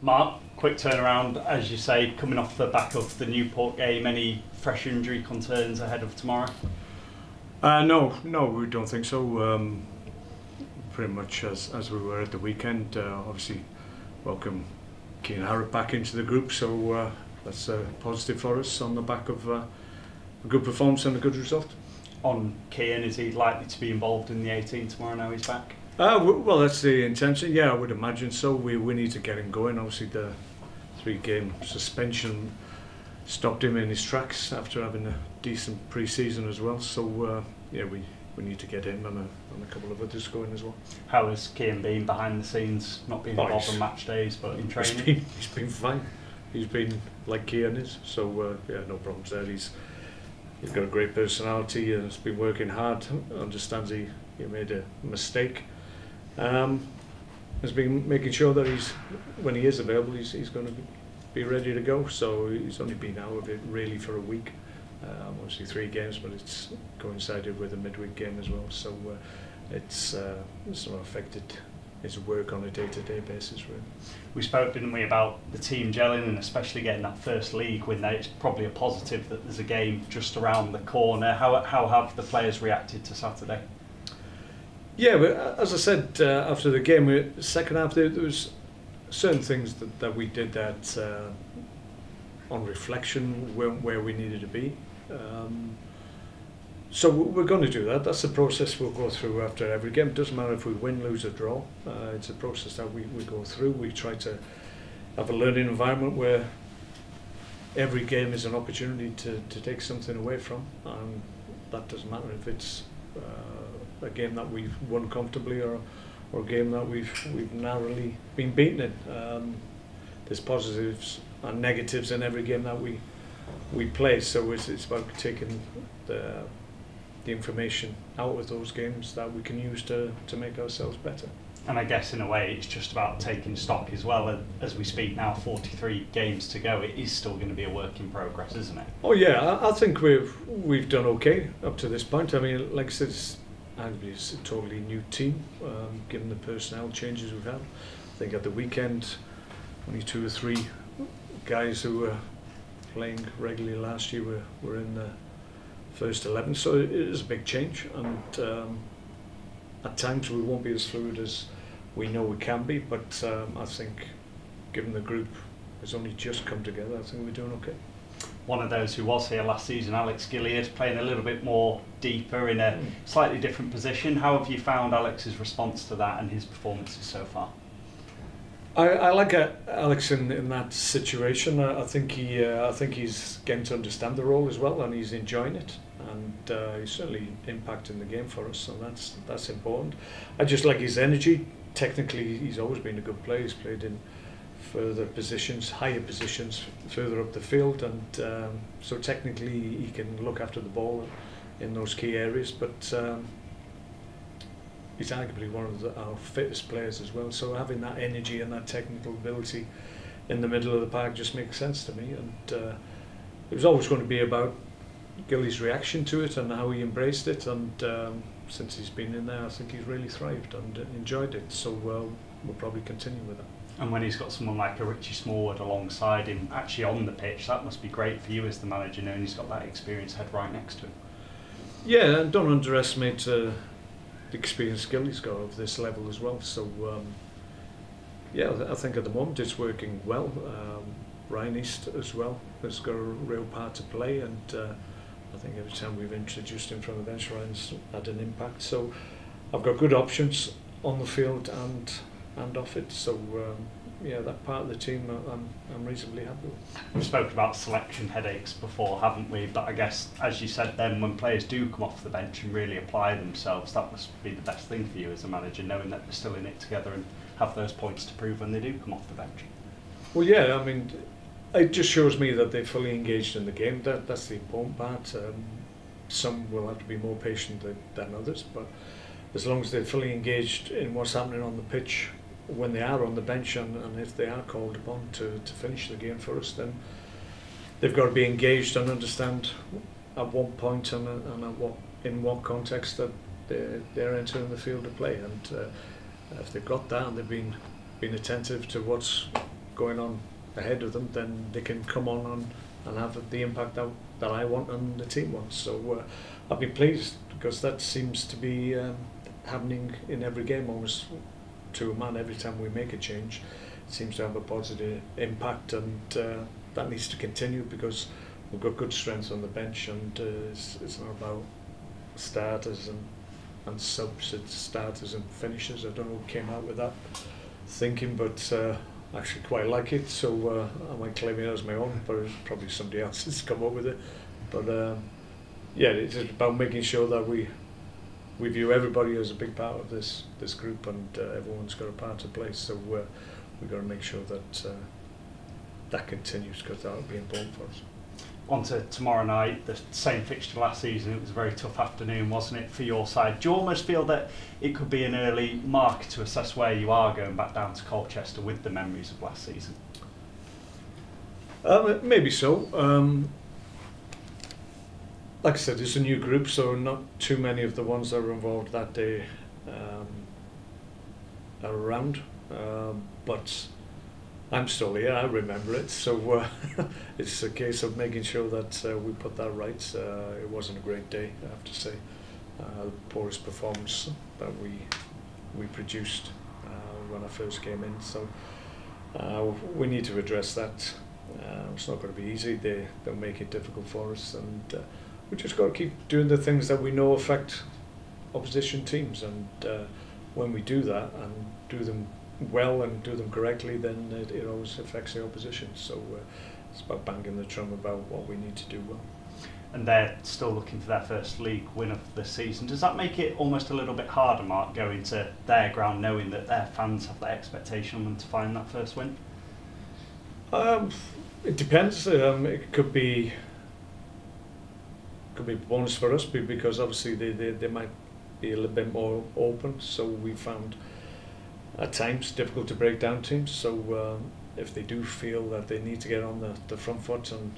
Mark, quick turnaround, as you say, coming off the back of the Newport game. Any fresh injury concerns ahead of tomorrow? No, we don't think so. Pretty much as we were at the weekend. Obviously, welcome Keane Harrop back into the group, so that's positive for us on the back of a good performance and a good result. On Keane, is he likely to be involved in the 18 tomorrow now he's back? Well, that's the intention. Yeah, I would imagine so. We need to get him going. Obviously, the 3-game suspension stopped him in his tracks after having a decent pre-season as well. So yeah, we need to get him and a couple of others going as well. How has Keane been behind the scenes, not being involved on match days, but in training? He's been fine. He's been like Keane is. So yeah, no problems there. He's got a great personality and has been working hard. Understands he made a mistake. Has been making sure that when he is available, he's going to be ready to go. So he's only been out of it really for a week. Obviously 3 games, but it's coincided with a midweek game as well. So it's not affected his work on a day-to-day basis really. We spoke, didn't we, about the team gelling and especially getting that first league win there. It's probably a positive that there's a game just around the corner. How have the players reacted to Saturday? Yeah, but as I said after the game, second half there was certain things that we did that on reflection where we needed to be. So we're going to do that. That's the process we'll go through after every game. It doesn't matter if we win, lose or draw. It's a process that we go through. We try to have a learning environment where every game is an opportunity to take something away from. And that doesn't matter if it's a game that we've won comfortably or a game that we've narrowly been beaten in. There's positives and negatives in every game that we play, so it's about taking the information out of those games that we can use to make ourselves better. And I guess in a way it's just about taking stock as well. As we speak now, 43 games to go, it is still going to be a work in progress, isn't it? Oh yeah, I think we've done okay up to this point. I mean, like I said, it's a totally new team, given the personnel changes we've had. I think at the weekend, only 2 or 3 guys who were playing regularly last year were in the first 11, so it is a big change, and at times we won't be as fluid as we know we can be, but I think given the group has only just come together, I think we're doing okay. One of those who was here last season, Alex Gilliard, playing a little bit more deeper in a slightly different position. How have you found Alex's response to that and his performances so far? I like Alex in that situation. I think he's getting to understand the role as well, and he's enjoying it, and he's certainly impacting the game for us, and that's important. I just like his energy. Technically, he's always been a good player. He's played in further positions, higher positions, further up the field, and so technically he can look after the ball in those key areas. But he's arguably one of our fittest players as well, so having that energy and that technical ability in the middle of the park just makes sense to me. And it was always going to be about Gilly's reaction to it and how he embraced it, and since he's been in there, I think he's really thrived and enjoyed it, so we'll probably continue with that. And when he's got someone like a Richie Smallwood alongside him, actually on the pitch, that must be great for you as the manager, knowing he's got that experienced head right next to him. Yeah, and don't underestimate the experience Gilly's got of this level as well. So yeah, I think at the moment it's working well. Ryan East as well has got a real part to play, and I think every time we've introduced him from the bench, Ryan's had an impact. So I've got good options on the field and off it. So yeah, that part of the team I'm reasonably happy with. We've spoken about selection headaches before, haven't we? But I guess, as you said then, when players do come off the bench and really apply themselves, that must be the best thing for you as a manager, knowing that they're still in it together and have those points to prove when they do come off the bench. Well, yeah, I mean, it just shows me that they're fully engaged in the game. That's the important part. Some will have to be more patient than others, but as long as they're fully engaged in what's happening on the pitch when they are on the bench, and if they are called upon to finish the game for us, then they've got to be engaged and understand at what point and in what context that they're entering the field of play. And if they've got that and they've been attentive to what's going on ahead of them, then they can come on and have the impact that I want and the team wants. So I'll be pleased, because that seems to be happening in every game, almost to a man. Every time we make a change, it seems to have a positive impact, and that needs to continue, because we've got good strength on the bench, and it's not about starters and subs, it's starters and finishers. I don't know who came out with that thinking, but I actually quite like it, so I might claim it as my own, but it's probably somebody else that's come up with it. But yeah, it's about making sure that we view everybody as a big part of this group, and everyone's got a part to play. So we've got to make sure that that continues, because that would be important for us. On to tomorrow night, the same fixture last season. It was a very tough afternoon, wasn't it, for your side? Do you almost feel that it could be an early mark to assess where you are going back down to Colchester with the memories of last season? Maybe so. Like I said, it's a new group, so not too many of the ones that were involved that day are around. But I'm still here, I remember it, so it's a case of making sure that we put that right. It wasn't a great day, I have to say. The poorest performance that we produced when I first came in, so we need to address that. It's not going to be easy. They'll make it difficult for us, and we just got to keep doing the things that we know affect opposition teams, and when we do that and do them well and do them correctly, then it always affects the opposition. So it's about banging the drum about what we need to do well. And they're still looking for their first league win of the season. Does that make it almost a little bit harder, Mark, going to their ground, knowing that their fans have that expectation on them to find that first win? It depends. It could be a bonus for us, because obviously they might be a little bit more open. So we found at times difficult to break down teams, so if they do feel that they need to get on the front foot and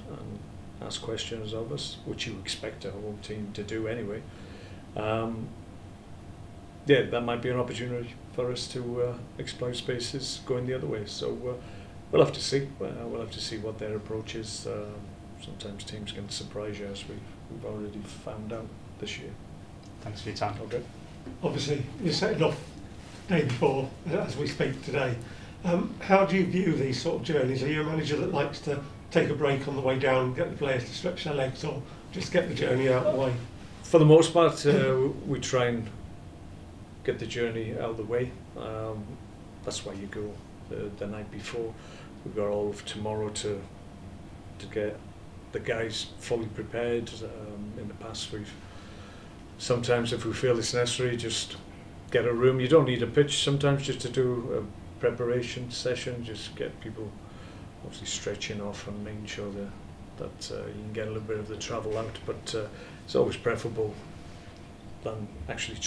ask questions of us, which you expect a whole team to do anyway, yeah, that might be an opportunity for us to exploit spaces going the other way. So we'll have to see. We'll have to see what their approach is. Sometimes teams can surprise you, as we've already found out this year. Thanks for your time. Okay. Obviously, you're setting off day before, as we speak today. How do you view these sort of journeys? Are you a manager that likes to take a break on the way down, get the players to stretch their legs, or just get the journey out of the way? For the most part, we try and get the journey out of the way. That's why you go the night before. We've got all of tomorrow to get the guys fully prepared. In the past, sometimes if we feel it's necessary, just get a room. You don't need a pitch sometimes, just to do a preparation session, just get people obviously stretching off and making sure that you can get a little bit of the travel out, but it's always preferable than actually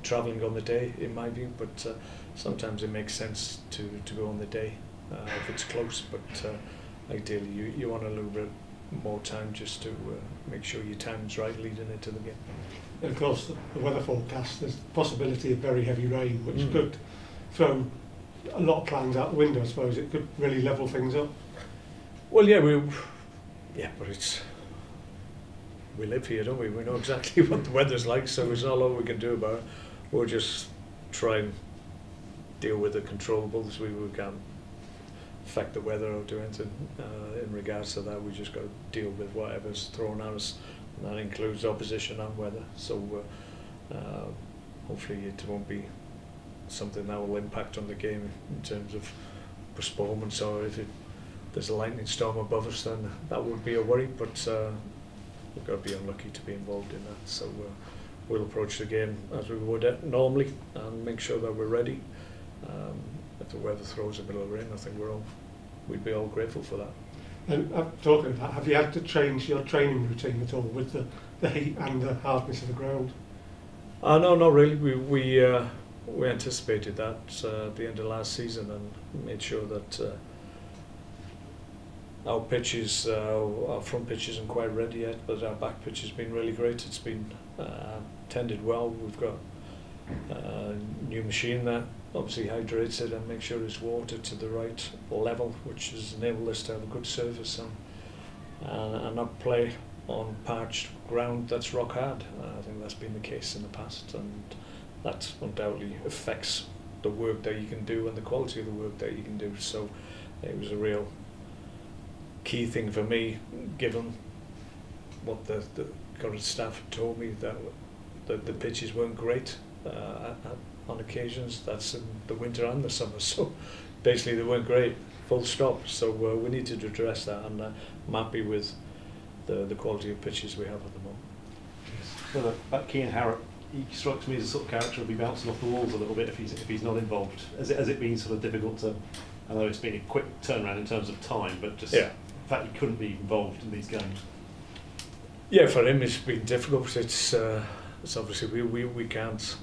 travelling on the day, in my view. But sometimes it makes sense to go on the day if it's close, but ideally you want a little bit more time, just to make sure your time's right leading into the game. And of course, the weather forecast, there's the possibility of very heavy rain, which could throw a lot of plans out the window. I suppose it could really level things up. Well, yeah, but we live here, don't we? We know exactly what the weather's like, so there's not a lot we can do about it. We'll just try and deal with the controllables. We can't affect the weather or do anything in regards to that. We just got to deal with whatever's thrown at us, and that includes opposition and weather. So hopefully it won't be something that will impact on the game in terms of postponements, or if there's a lightning storm above us, then that would be a worry, but we've got to be unlucky to be involved in that. So we'll approach the game as we would normally and make sure that we're ready. If the weather throws a bit of rain, I think we'd be all grateful for that. And talking about, have you had to change your training routine at all with the heat and the hardness of the ground? No, not really. We anticipated that at the end of last season and made sure that our pitches, our front pitch isn't quite ready yet, but our back pitch has been really great. It's been tended well. We've got a new machine that obviously hydrates it and makes sure it's watered to the right level, which has enabled us to have a good surface and not play on parched ground that's rock hard. I think that's been the case in the past, and that undoubtedly affects the work that you can do and the quality of the work that you can do. So it was a real key thing for me, given what the current staff had told me, that the pitches weren't great on occasions. That's in the winter and the summer, so basically they weren't great, full stop. So we need to address that, and I'm happy with the quality of pitches we have at the moment. Well, that Keane Harrop, he strikes me as a sort of character who'll be bouncing off the walls a little bit if he's not involved. Has it been sort of difficult to, I know it's been a quick turnaround in terms of time, but just the fact he couldn't be involved in these games? Yeah, for him it's been difficult. It's obviously we can't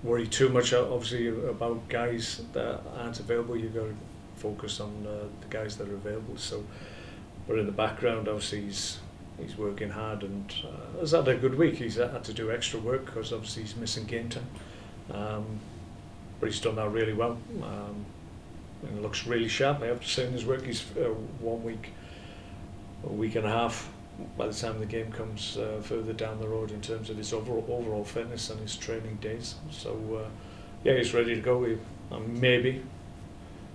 worry too much obviously about guys that aren't available. You've got to focus on the guys that are available. So, but in the background, obviously he's working hard and has had a good week. He's had to do extra work because obviously he's missing game time, but he's done that really well. And looks really sharp, I have to say, in his work. He's 1 week, a week and a half by the time the game comes further down the road in terms of his overall fitness and his training days. So yeah, he's ready to go. Maybe,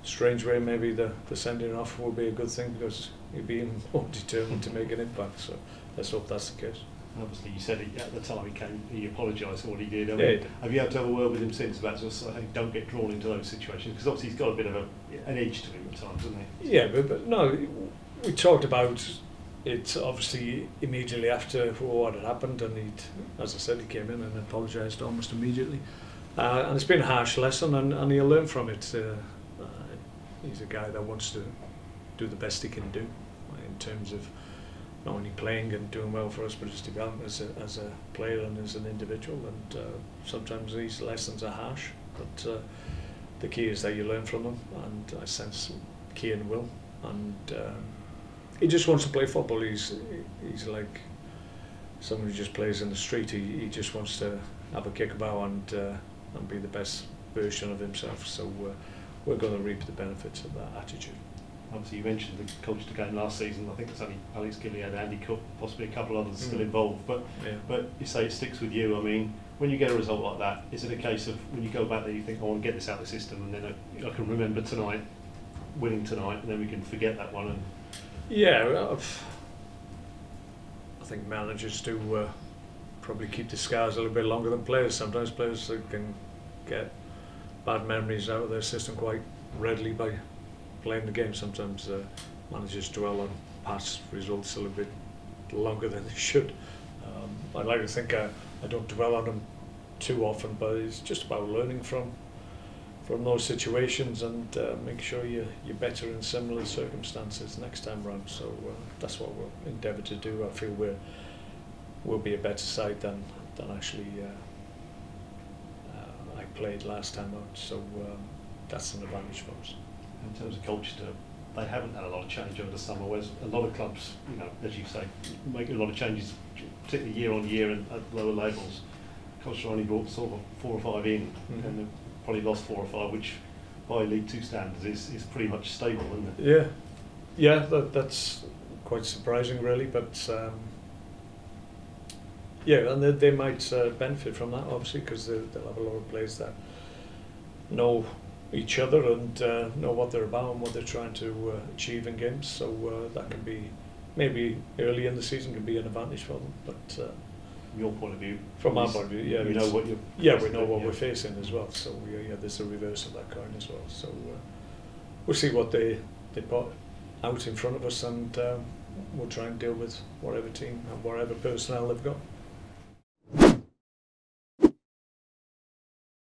strange way, maybe the sending off will be a good thing because he'll be more determined to make an impact. So let's hope that's the case. Obviously, you said at the time he came, he apologised for what he did. I mean, have you had to have a word with him since about just don't get drawn into those situations? Because obviously he's got a bit of an edge to him at times, hasn't he? Yeah, but no, we talked about it obviously immediately after what had happened, and as I said, he came in and apologised almost immediately. And it's been a harsh lesson, and he'll learn from it. He's a guy that wants to do the best he can do in terms of not only playing and doing well for us, but his development as a player and as an individual. And sometimes these lessons are harsh, but the key is that you learn from them, and I sense Keane will. And he just wants to play football. He's like someone who just plays in the street. He just wants to have a kick about and be the best version of himself. So we're going to reap the benefits of that attitude. Obviously, you mentioned the Colchester game last season. I think it's only Alex Gilliard, Andy Cook, possibly a couple others still involved. But you say it sticks with you. I mean, when you get a result like that, is it a case of when you go back there, you think, I want to get this out of the system, and then I can remember tonight, winning tonight, and then we can forget that one? And yeah, I think managers do probably keep the scars a little bit longer than players. Sometimes players can get bad memories out of their system quite readily by playing the game. Sometimes managers dwell on past results a little bit longer than they should. I'd like to think I don't dwell on them too often, but it's just about learning from those situations and make sure you're better in similar circumstances next time round. So that's what we'll endeavour to do. I feel we'll be a better side than actually I played last time out. So that's an advantage for us. In terms of Colchester, they haven't had a lot of change over the summer, whereas a lot of clubs, you know, as you say, make a lot of changes, particularly year on year and at lower levels. Colchester only brought sort of 4 or 5 in, and they've probably lost 4 or 5, which by League 2 standards is pretty much stable, isn't it? Yeah, that's quite surprising, really. But yeah, and they might benefit from that, obviously, because they'll have a lot of players that know each other and know what they're about and what they're trying to achieve in games. So that can be, maybe early in the season, can be an advantage for them. But from your point of view, from our point of view, yeah, we know what you're we know what we're facing as well. So there's a reverse of that coin as well. So we'll see what they put out in front of us, and we'll try and deal with whatever team and whatever personnel they've got.